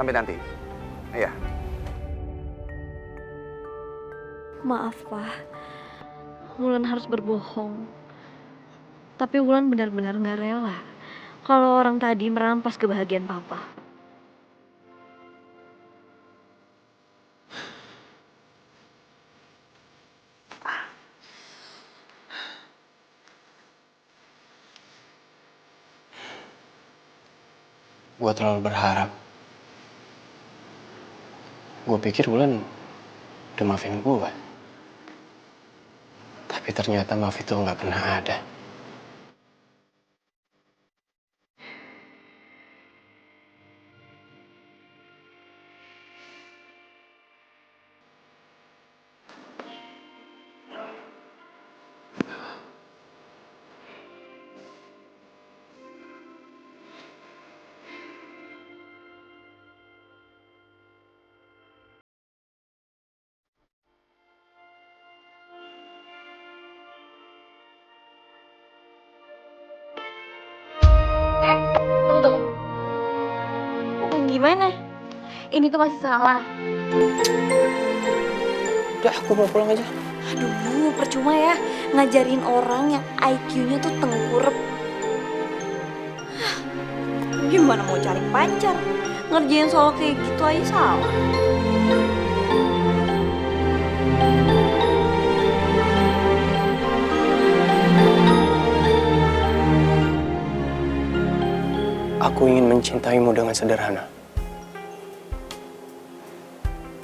Sampai nanti. Iya. Maaf, Pak. Wulan harus berbohong. Tapi Wulan benar-benar gak rela kalau orang tadi merampas kebahagiaan Papa. Gue terlalu berharap. Gue pikir Wulan udah maafin gue. Tapi ternyata maaf itu nggak pernah ada. Tunggu. Gimana? Ini tuh masih salah. Udah, aku mau pulang aja. Aduh, percuma ya ngajarin orang yang IQ-nya tuh tengkurep. Gimana mau cari pacar? Ngerjain soal kayak gitu aja salah. Aku ingin mencintaimu dengan sederhana.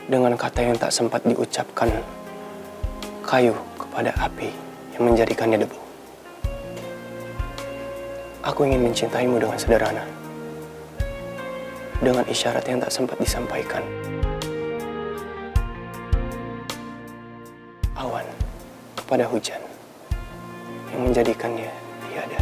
Dengan kata yang tak sempat diucapkan, kayu kepada api yang menjadikannya debu. Aku ingin mencintaimu dengan sederhana. Dengan isyarat yang tak sempat disampaikan. Awan kepada hujan yang menjadikannya tiada.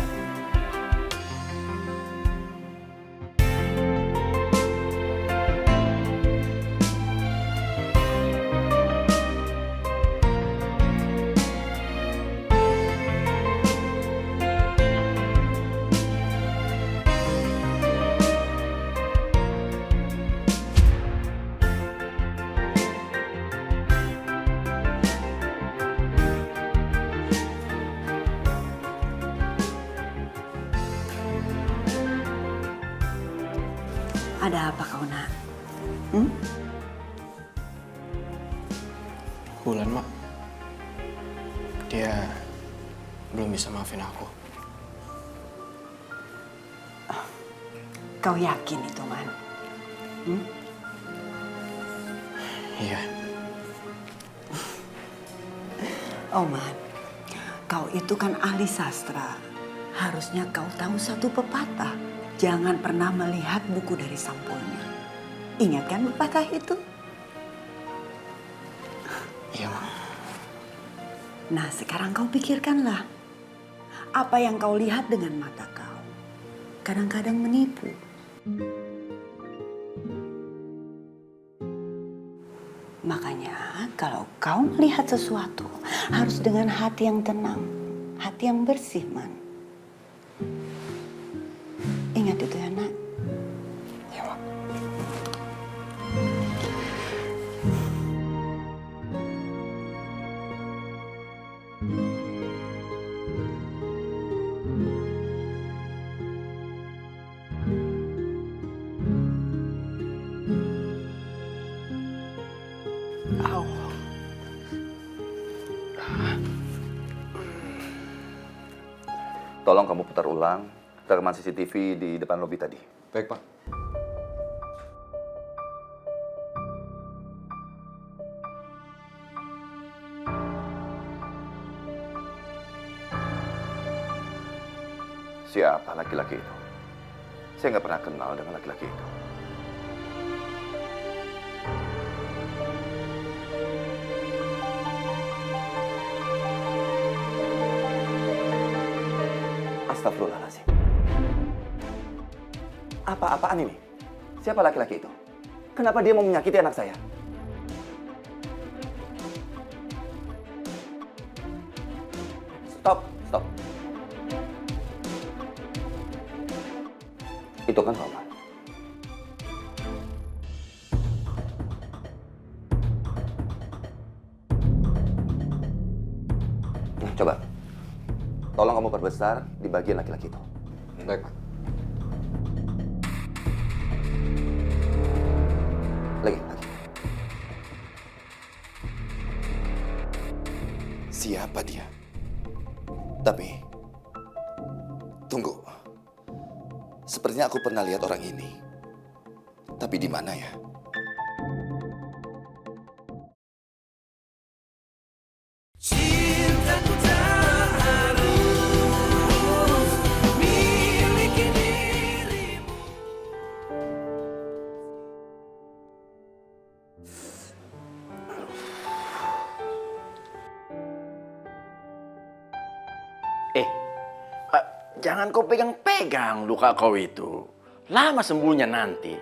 Ada apa kau, Nak? Wulan, Mak. Dia belum bisa maafin aku. Kau yakin itu, Man? Iya. Oh, Man. Kau itu kan ahli sastra. Harusnya kau tahu satu pepatah. Jangan pernah melihat buku dari sampulnya. Ingat kan pepatah itu? Iya, Mak. Nah, sekarang kau pikirkanlah. Apa yang kau lihat dengan mata kau kadang-kadang menipu. Makanya kalau kau melihat sesuatu harus dengan hati yang tenang, hati yang bersih, Man. Ingat itu ya, Nak. Iya, Mak. Au. Tolong kamu putar ulang rekaman CCTV di depan lobi tadi. Baik, Pak. Siapa laki-laki itu? Saya nggak pernah kenal dengan laki-laki itu. Astagfirullahaladzim. Apa-apaan ini? Siapa laki-laki itu? Kenapa dia mau menyakiti anak saya? Stop, stop. Itu kan Roman. tolong kamu perbesar di bagian laki-laki itu. Baik. Lagi. Siapa dia? Tapi, tunggu. Sepertinya aku pernah lihat orang ini. Tapi di mana ya? Jangan kau pegang-pegang luka kau itu. Lama sembuhnya nanti.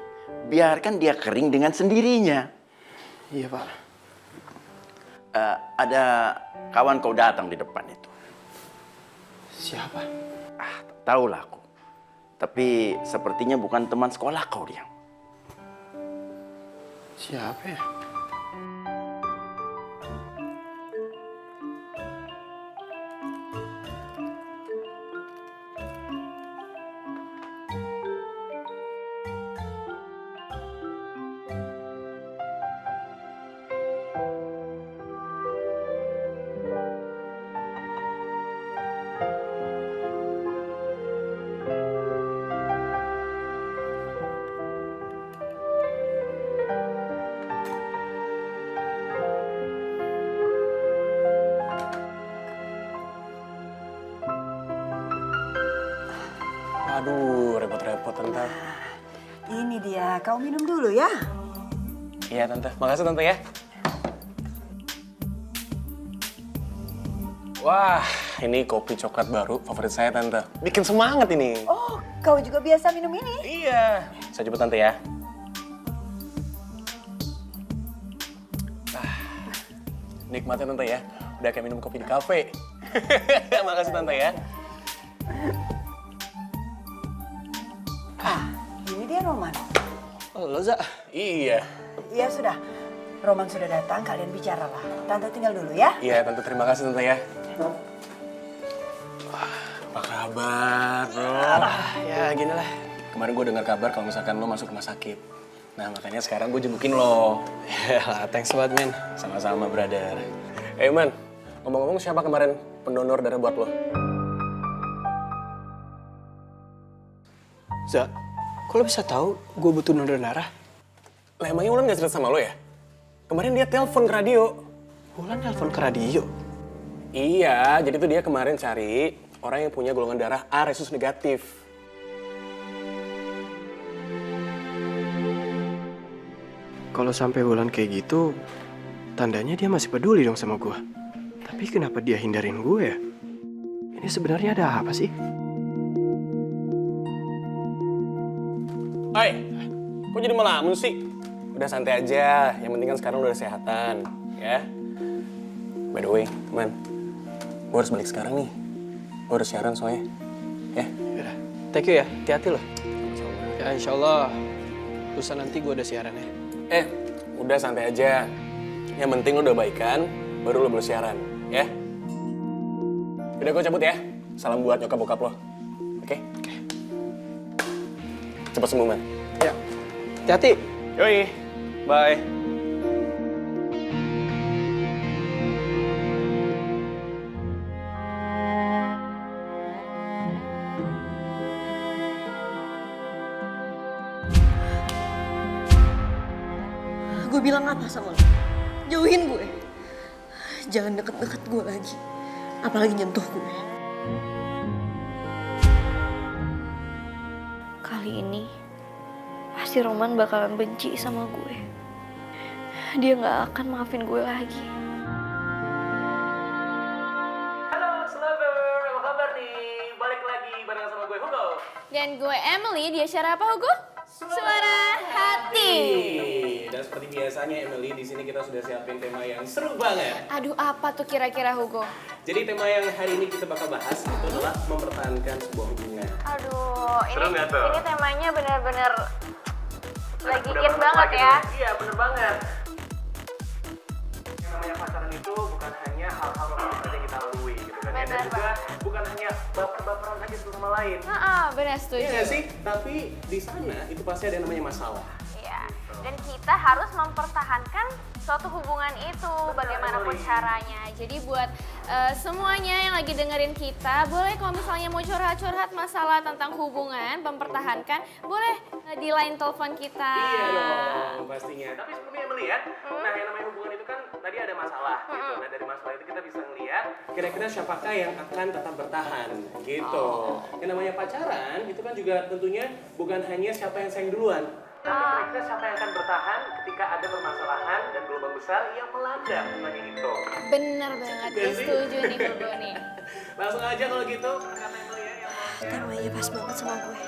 Biarkan dia kering dengan sendirinya. Iya, Pak. Ada kawan kau datang di depan itu. Siapa? Tahulah aku. Tapi sepertinya bukan teman sekolah kau dia. Siapa ya? Aduh, repot-repot, Tante. Ini dia, kau minum dulu ya. Iya, Tante. Makasih, Tante ya. Wah, ini kopi coklat baru favorit saya, Tante. Bikin semangat ini. Oh, kau juga biasa minum ini? Iya. Saya jemput Tante ya. Nikmatnya, Tante ya. Udah kayak minum kopi di kafe. Makasih, Tante ya. Ini dia Roman. Oh, lo, Za? Iya. Ya sudah, Roman sudah datang, kalian bicaralah. Tante tinggal dulu ya. Iya, Tante. Terima kasih, Tante ya. Wah, apa kabar, bro? Ya, gini lah. Kemarin gue dengar kabar kalau misalkan lo masuk rumah sakit. Nah, makanya sekarang gue jemputin lo. Ya, thanks banget, men. Sama-sama, brother. Man, ngomong-ngomong siapa kemarin pendonor darah buat lo? Za, kok lo bisa tahu gue butuh donor darah? Lah, emangnya Wulan gak cerita sama lo ya? Kemarin dia telepon ke radio. Wulan telepon ke radio? Iya, jadi tuh dia kemarin cari orang yang punya golongan darah A resus negatif. Kalau sampai Wulan kayak gitu, tandanya dia masih peduli dong sama gue. Tapi kenapa dia hindarin gue ya? Ini sebenarnya ada apa sih? Hai, kok jadi melamun sih? Udah santai aja, yang penting kan sekarang udah kesehatan, ya. By the way, teman, gue harus balik sekarang nih. Gue harus siaran soalnya, ya. Yaudah, thank you ya, hati-hati loh. Ya insya Allah, lusa nanti gue udah siaran ya. Udah santai aja. Yang penting lo udah baikan, baru lo boleh siaran, ya. Udah gue cabut ya, salam buat nyokap bokap lo, oke? Cepat sembuh, man. Ya. Hati-hati. Yoi. Bye. Gue bilang apa sama lo? Jauhin gue. Jangan deket-deket gue lagi. Apalagi nyentuh gue. Kali ini pasti Roman bakalan benci sama gue. Dia gak akan maafin gue lagi. Halo, Slover. Apa kabar nih? Balik lagi bareng sama gue, Hugo. Dan gue Emily, dia siapa Hugo? Suara hati. Dan seperti biasanya, Emily, di sini kita sudah siapin tema yang seru banget. Aduh, apa tuh kira-kira Hugo? Jadi tema yang hari ini kita bakal bahas itu adalah mempertahankan sebuah hubungan. Aduh, Seru nggak tuh? ini temanya bener-bener lagi Udah in banget ya. Iya, bener banget. namanya pacaran itu bukan hanya hal-hal romantis saja yang kita lalui gitu kan ya. Dan Benar, juga bukan hanya baper-baperan aja satu sama lain. Benar Iya setuju. nggak sih? Tapi di sana itu pasti ada yang namanya masalah. Iya. Dan kita harus mempertahankan suatu hubungan itu bagaimanapun caranya. Jadi buat semuanya yang lagi dengerin kita, boleh kalau misalnya mau curhat-curhat masalah tentang hubungan, mempertahankan, boleh di line telepon kita. Iya dong, pastinya. Tapi sebelumnya melihat, nah yang namanya hubungan itu kan tadi ada masalah gitu. Nah dari masalah itu kita bisa ngelihat kira-kira siapakah yang akan tetap bertahan gitu. Yang namanya pacaran itu kan juga tentunya bukan hanya siapa yang sayang duluan. Tapi kira-kira siapa yang akan bertahan ketika ada permasalahan dan gelombang besar yang melanda lagi gitu. Bener banget, Iya gue sih? setuju nih Hugo nih. Langsung aja kalau gitu, kata Emily ya yang mau Taruh aja pas banget sama gue.